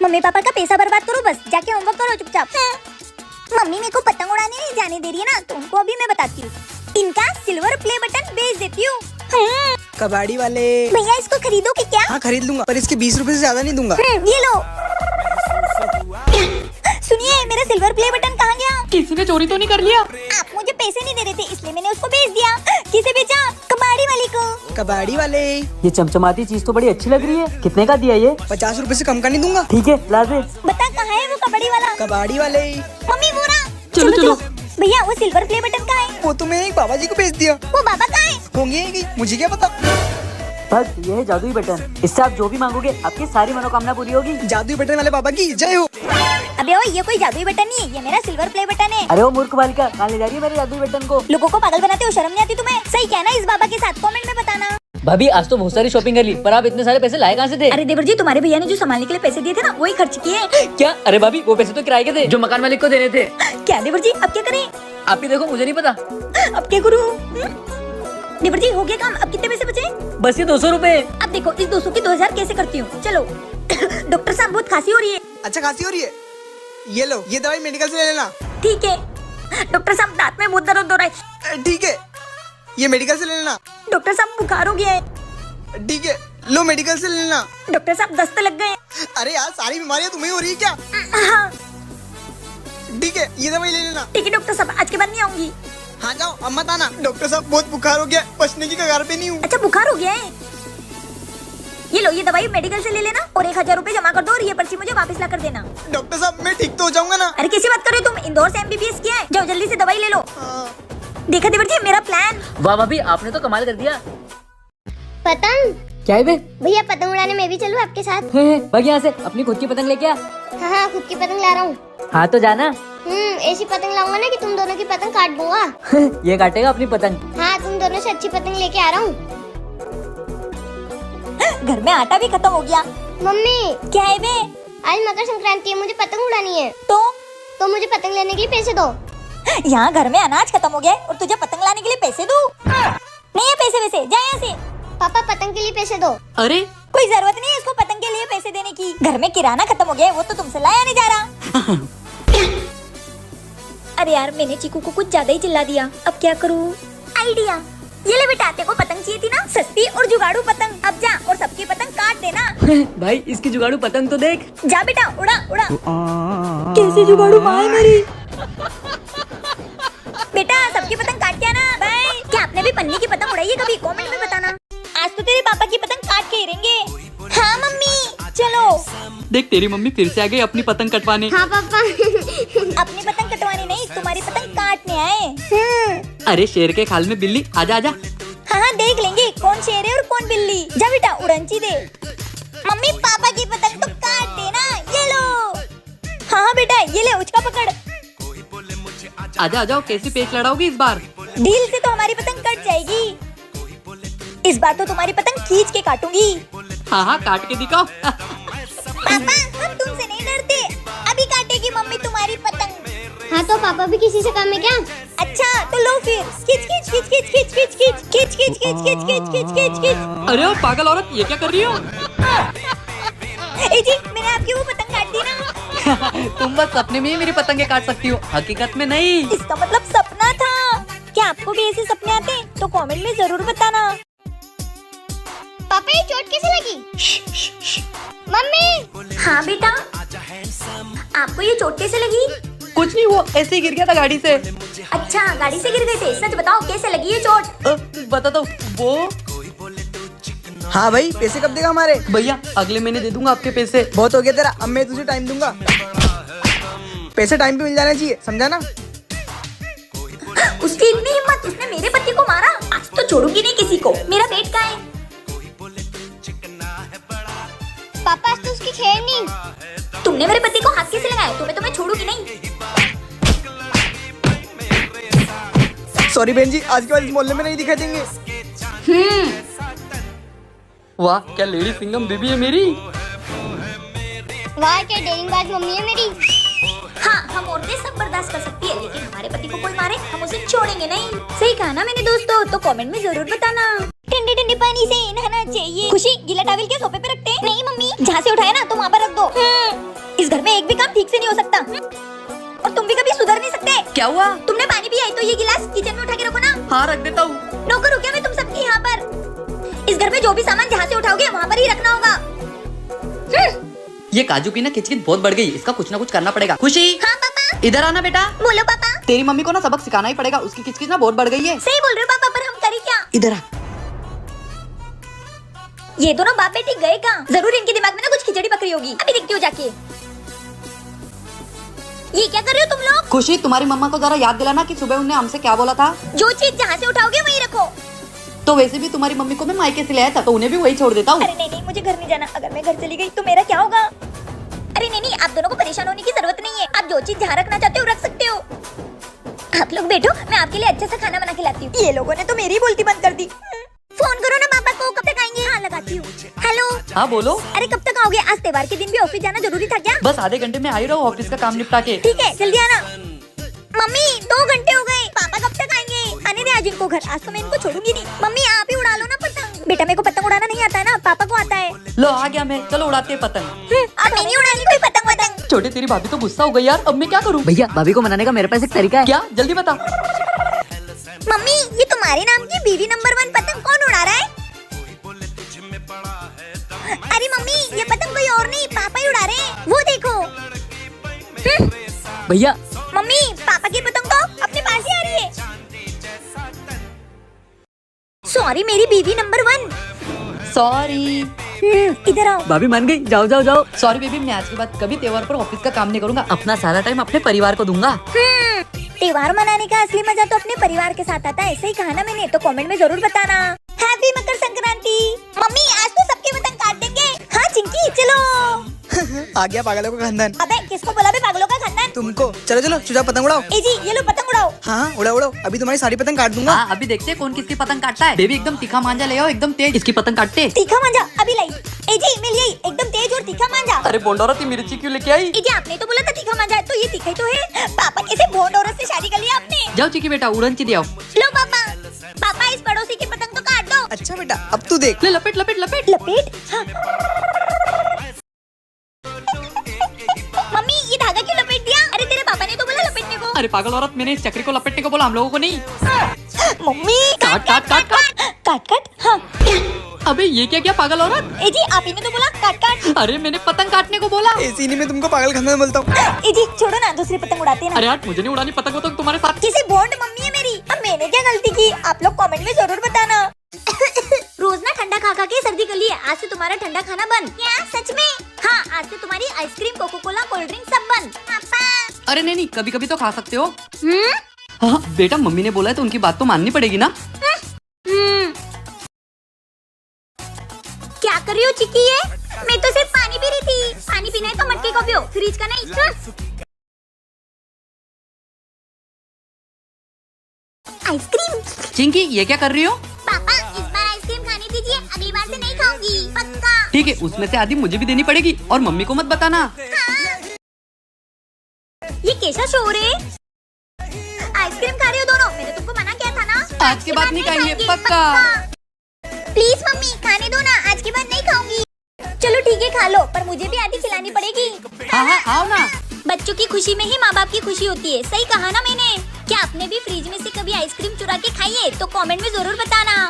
Mummy papa का पैसा बर्बाद करो, बस जाके होमवर्क करो चुपचाप। मम्मी मेरे को पतंग उड़ाने नहीं जाने दे रही है ना, तो उनको अभी मैं बताती हूँ। इनका सिल्वर प्ले बटन बेच देती हूँ। कबाड़ी वाले भैया इसको खरीदो कि क्या? हाँ खरीद लूंगा, पर इसके 20 रुपए से ज्यादा नहीं दूंगा। ये लो। सुनिए, मेरा सिल्वर प्ले बटन कहाँ गया? किसी ने चोरी तो नहीं कर लिया? आप मुझे पैसे नहीं दे रहे थे, इसलिए मैंने उसको बेच दिया। किसे बेचा? कबाड़ी वाले को। कबाड़ी वाले ये चमचमाती चीज तो बड़ी अच्छी लग रही है, कितने का दिया ये? 50 रुपए से कम का नहीं दूंगा। ठीक है ला दे। बता कहाँ है वो कबाड़ी वाला? कबाड़ी वाले मम्मी वो रहा। चलो चलो। भैया वो सिल्वर प्ले बटन कहाँ है? वो तो मैंने एक बाबा जी को बेच दिया। वो बाबा कहाँ है? होंगे ही, मुझे क्या पता। बस ये है जादुई बटन, इससे आप जो भी मांगोगे आपकी सारी मनोकामना पूरी होगी। जादुई बटन वाले बाबा की जय हो। अबे ओ, ये कोई जादुई बटन नहीं है, ये मेरा सिल्वर प्ले बटन है। अरे वो मूर्ख बालिका, कहाँ ले जा रही है मेरे जादुई बटन को? लोगों को पागल बनाते हो, शर्म नहीं आती तुम्हें? सही कहना इस बाबा के साथ, कमेंट में बताना। भाभी आज तो बहुत सारी शॉपिंग कर ली, पर आप इतने सारे पैसे लाए कहाँ से थे? अरे देवर जी, तुम्हारे भैया ने जो संभालने के लिए पैसे दिए थे ना, वही खर्च किए। क्या? अरे भाभी वो पैसे तो किराए के थे जो मकान मालिक को देने थे। क्या देवर जी, अब क्या करें? आप ही देखो, मुझे नहीं पता। अब क्या करूँ? देवर जी हो गया काम, अब कितने पैसे बचे? बस ये 200 रुपए। अब देखो इस 200 की 2000 कैसे करती हूँ। चलो। डॉक्टर साहब बहुत खांसी हो रही है। अच्छा खांसी हो रही है, ये लो, ये दवाई मेडिकल से ले लेना। ठीक है। डॉक्टर साहब दांत में बहुत दर्द हो रहा है। ठीक है, ये मेडिकल से ले लेना। डॉक्टर साहब बुखार हो गया है। ठीक है, लो मेडिकल से ले लेना। डॉक्टर साहब दस्त लग गए। अरे यार सारी बीमारियां तुम्हें हो रही है क्या? हाँ ठीक है, ये दवाई ले लेना। ठीक है डॉक्टर साहब, आज के बाद नहीं आऊंगी। हाँ जाओ, अब मत आना। डॉक्टर साहब बहुत बुखार हो गया, बचने की कगार पे नहीं हूँ। अच्छा बुखार हो गया है। ये लो, ये दवाई मेडिकल से ले लेना और 1000 रुपए जमा कर दो और ये पर्ची मुझे वापस ला कर देना। डॉक्टर साहब मैं ठीक तो हो जाऊंगा ना? अरे कैसी बात कर रहे हो तुम? इंदौर से MBBS किया है, जाओ जल्दी से दवाई ले लो। हाँ। देखा देवर जी मेरा प्लान? वाह भाभी आपने तो कमाल कर दिया। पतंग क्या है बे? भैया, पतंग उड़ाने मैं भी चलूं आपके साथ? भाग यहाँ से, अपनी खुद की पतंग लेके आ। हाँ खुद की पतंग ला रहा हूँ। हाँ तो जाना। ऐसी पतंग लाऊंगा ना कि तुम दोनों की पतंग काट दूंगा। ये काटेगा अपनी पतंग। हाँ तुम दोनों से अच्छी पतंग लेके आ रहा हूँ। घर में आटा भी खत्म हो गया। मम्मी क्या है बे? आज मकर संक्रांति है, मुझे पतंग उड़ानी है, तो मुझे पतंग लेने के लिए पैसे दो। यहाँ घर में अनाज खत्म हो गया है और तुझे पतंग लाने के लिए पैसे दूं? नहीं है पैसे वैसे, जा यहाँ से। पापा पतंग के लिए पैसे दो। अरे कोई जरूरत नहीं है इसको पतंग के लिए पैसे देने की। घर में किराना खत्म हो गया है, वो तो तुमसे लाया नहीं जा रहा। अरे यार, मैंने चीकू को कुछ ज्यादा ही चिल्ला दिया, अब क्या करूँ? आइडिया, ये ले बेटा, तेरे को पतंग चाहिए थी ना, सस्ती और जुगाड़ू पतंग। अब जा और सबकी पतंग काट देना। भाई इसकी जुगाड़ू पतंग तो देख। जा बेटा, उड़ा उड़ा। कैसी जुगाड़ू माँ है मेरी। बेटा सबकी पतंग काट के आना। बाय। क्या आपने भी पन्नी की पतंग उड़ाई है कभी? कमेंट में बताना। आज तो तेरे पापा की पतंग काट के ही रहेंगे। हाँ मम्मी चलो। देख तेरी मम्मी फिर से आ गई अपनी पतंग कटवाने। हाँ पापा। अपनी पतंग कटवाने नहीं, तुम्हारी पतंग काटने आए। अरे शेर के खाल में बिल्ली, आजा आजा। हाँ देख लेंगे कौन शेर है और कौन बिल्ली। जा बेटा उड़नची दे। मम्मी पापा की पतंग तो काट देना। ये लो। हाँ बेटा ये ले, उचका पकड़। आजा आजा, कैसी पेच लड़ाओगी इस बार? ढील से तो हमारी पतंग कट जाएगी, इस बार तो तुम्हारी पतंग खींच के काटूंगी। हाँ हाँ काट के दिखाओ। पापा हम तुमसे नहीं डरते, अभी काटेगी मम्मी तुम्हारी पतंग। हाँ तो पापा भी किसी से कम है क्या? अच्छा तो लो फिर, खींच खींच खींच खींच खींच खींच खींच खींच खींच खींच खींच खींच खींच खींच खींच। अरे ओ पागल औरत, ये क्या कर रही हो? ए जी, मैंने आपकी वो पतंग काट दी ना। तुम बस सपने में ही मेरी पतंगे काट सकती हो, हकीकत में नहीं। इसका मतलब सपना था। क्या आपको भी ऐसे सपने आते हैं? तो कमेंट में जरूर बताना। पापा ये चोट कैसे लगी? मम्मी। हाँ बेटा, आपको ये चोट कैसे लगी? कुछ नहीं, वो ऐसे ही गिर गया था गाड़ी से। अच्छा गाड़ी से गिर गए थे? सच बताओ कैसे लगी ये चोट? बता दो वो। हाँ भाई, पैसे कब देगा हमारे? भैया अगले महीने दे दूंगा आपके पैसे। बहुत हो गया तेरा, अब मैं तुझे टाइम दूंगा। पैसे टाइम पे मिल जाना चाहिए, समझा ना? उसकी इतनी हिम्मत, उसने मेरे पति को मारा। आज तो छोड़ूंगी नहीं किसी को। मेरा पेट कहाँ है? पापा आज तो उसकी खैर नहीं। तुमने मेरे पति को हाथ कैसे लगाया? तो मैं छोड़ूंगी नहीं। सॉरी बहन जी, आज के बाद इस मोहल्ले में नहीं दिखाई देंगे। वाह क्या लेडी सिंगम बेबी है मेरी। वाह क्या डेरिंग बाज मम्मी है मेरी। हाँ हम औरतें सब बर्दाश्त कर सकती है, लेकिन हमारे पति को कोई मारे हम उसे छोड़ेंगे नहीं। सही कहा ना मैंने दोस्तों? तो कमेंट में जरूर बताना। ठंडे ठंडे पानी से नहाना चाहिए। खुशी गीला टॉवल के सोफे पे रखते हैं? नहीं मम्मी, जहाँ से उठाया ना तो वहाँ पर रख दो। में एक भी काम ठीक से नहीं हो सकता। और तुम भी कभी सुधर नहीं सकते। क्या हुआ? तुमने पानी पिया है तो ये गिलास किचन में उठा के रखो ना। हाँ रख देता हूँ। नौकर हूँ क्या मैं तुम सबकी यहाँ पर? इस घर में जो भी सामान जहाँ से उठाओगे वहाँ पर ही रखना होगा। ये काजू की ना किचकिच बहुत बढ़ गई, इसका कुछ ना कुछ करना पड़ेगा। खुशी हाँ पापा। इधर आना बेटा। बोलो पापा। तेरी मम्मी को ना सबक सिखाना ही पड़ेगा, उसकी किचकिच ना बहुत बढ़ गई है। सही बोल रहे हो पापा, पर हम करें क्या? इधर आ। ये दोनों बाप बेटी गए कहाँ? जरूर इनके दिमाग में ना कुछ खिचड़ी पकड़ी होगी। अभी देखती हूँ जाके। ये क्या कर रहे हो तुम लोग? खुशी तुम्हारी मम्मा को जरा याद दिलाना कि सुबह उन्हें हमसे क्या बोला था। जो चीज जहाँ से उठाओगे वहीं रखो। तो वैसे भी तुम्हारी मम्मी को मैं मायके से ले आया था, तो उन्हें भी वही छोड़ देता हूँ। अरे नहीं नहीं, मुझे घर नहीं जाना। अगर मैं घर चली गई तो मेरा क्या होगा? अरे नहीं नहीं, आप दोनों को परेशान होने की जरूरत नहीं है। आप जो चीज जहाँ रखना चाहते हो रख सकते हो। आप लोग बैठो, मैं आपके लिए अच्छा सा खाना बना के लाती हूँ। ये लोगों ने तो मेरी बोलती बंद कर दी। फोन करो ना पापा को, कब तक आएंगे? हाँ लगाती हूँ। हेलो। हाँ बोलो। अरे कब तक आओगे? आज त्योहार के दिन भी ऑफिस जाना जरूरी था क्या? बस आधे घंटे में आई रहो ऑफिस का काम निपटा के। ठीक है जल्दी आना। मम्मी 2 घंटे हो गए, पापा कब तक आएंगे? आने दे आज इनको घर, आज तो मैं इनको छोड़ूंगी नहीं। मम्मी आप ही उड़ा लो ना पतंग। बेटा मेरे को पतंग उड़ाना नहीं आता है ना, पापा को आता है। लो आ गया मैं, चलो उड़ाते हैं पतंग। अब नहीं उड़ानी कोई पतंग वतंग। छोटे तेरी भाभी तो गुस्सा हो गई यार, अब मैं क्या करूँ? भैया भाभी को मनाने का मेरे पास एक तरीका है। क्या? जल्दी बता। मम्मी ये तुम्हारे नाम की बीवी नंबर 1 पतंग कौन उड़ा रहा है? अरे मम्मी ये पतंग कोई और नहीं, पापा ही उड़ा रहे हैं, वो देखो। भैया मम्मी पापा की पतंग तो अपने पास ही आ रही है। सॉरी मेरी बीवी नंबर 1। सॉरी। इधर आओ। भाभी मान गई, जाओ जाओ जाओ। सॉरी बेबी, मैं आज के बाद कभी त्योहार पर ऑफिस का काम नहीं करूंगा, अपना सारा टाइम अपने परिवार को दूंगा। त्योहार मनाने का असली मजा तो अपने परिवार के साथ आता है, ऐसे ही कहा ना मैंने, तो कमेंट में जरूर बताना। हैप्पी मकर संक्रांति। मम्मी आज तो सबके पतंग काट देंगे। हाँ चिंकी चलो। आ गया पागलों का खानदान। अबे किसको बोला बे पागलों का खानदान? तुमको। चलो चलो चुजा पतंग उड़ाओ। ए जी ये लो पतंग उड़ाओ। हाँ उड़ाओ उड़ाओ, अभी तुम्हारी सारी पतंग काट दूंगा। हाँ अभी देखते हैं कौन किसकी पतंग काटता है। बेबी एकदम तीखा मांझा ले आओ, एकदम तेज, इसकी पतंग काटते। तीखा मांझा अभी लाई। ए जी मिल गई एकदम तेज और तीखा मांझा। अरे बोंडोरती मिर्ची क्यों लेके आई? ए जी आपने तो बोला था तीखा मांझा है, तो ये तीखा ही तो है। पापा कैसे भोंड औरत से शादी कर लिया आपने? जाओ चिकी बेटा उड़नची दिया। लो पापा। पापा इस पड़ोसी की पतंग तो काट दो। अच्छा बेटा अब तू देख। ले लपेट लपेट लपेट। लपेट। हाँ। मम्मी ये धागा क्यों लपेट दिया? अरे तेरे पापा ने तो बोला लपेटने को। अरे पागल औरत, मैंने इस चक्री को लपेटने को बोला, हम लोगों को नहीं। मम्मी काट काट काट काट। काट काट। हाँ। अबे ये क्या क्या पागल औरत? ए जी आप ही ने तो बोला काट काट। अरे मैंने पतंग काटने को बोला। ऐसे ही मैं तुमको पागल खानदान बोलता हूँ। ए जी छोड़ो ना, दूसरी पतंग उड़ाते हैं ना। अरे यार मुझे नहीं उड़ानी पतंग, तो तुम्हारे साथ। किसी भोंड मम्मी है मेरी। अब मैंने क्या गलती की? आप लोग कमेंट में जरूर बताना। रोज ना ठंडा खा खा के सर्दी कर ली है, आज से तुम्हारा ठंडा खाना बंद। क्या सच में? हाँ आज से तुम्हारी ice cream Coca Cola cold drink सब बंद। पापा। अरे नहीं कभी कभी तो खा सकते हो। हाँ बेटा मम्मी ने बोला है तो उनकी बात तो माननी पड़ेगी ना। क्या कर रही हो चिक्की ये? मैं तो सिर्फ पानी पी रही थी। पानी पीना है तो मटके का पियो, फ्रिज का नहीं। आइसक्रीम। चिंकी ये क्या कर रही हो? पापा इस बार आइसक्रीम खाने दीजिए, अगली बार से नहीं खाऊंगी पक्का। ठीक है, उसमें से आधी मुझे भी देनी पड़ेगी और मम्मी को मत बताना। हाँ। ये कैसा शोर है? आइसक्रीम खा रहे हो दोनों? मैंने तुमको मना किया था ना। आज के बाद नहीं खाएंगे पक्का। प्लीज मम्मी खाने दो ना, आज के बाद नहीं खाऊंगी। चलो ठीक है खा लो, पर मुझे भी आधी खिलानी पड़ेगी। हाँ हाँ आओ ना। बच्चों की खुशी में ही माँ बाप की खुशी होती है, सही कहा ना मैंने। क्या आपने भी फ्रिज में से कभी आइसक्रीम चुरा के खाई है? तो कमेंट में जरूर बताना।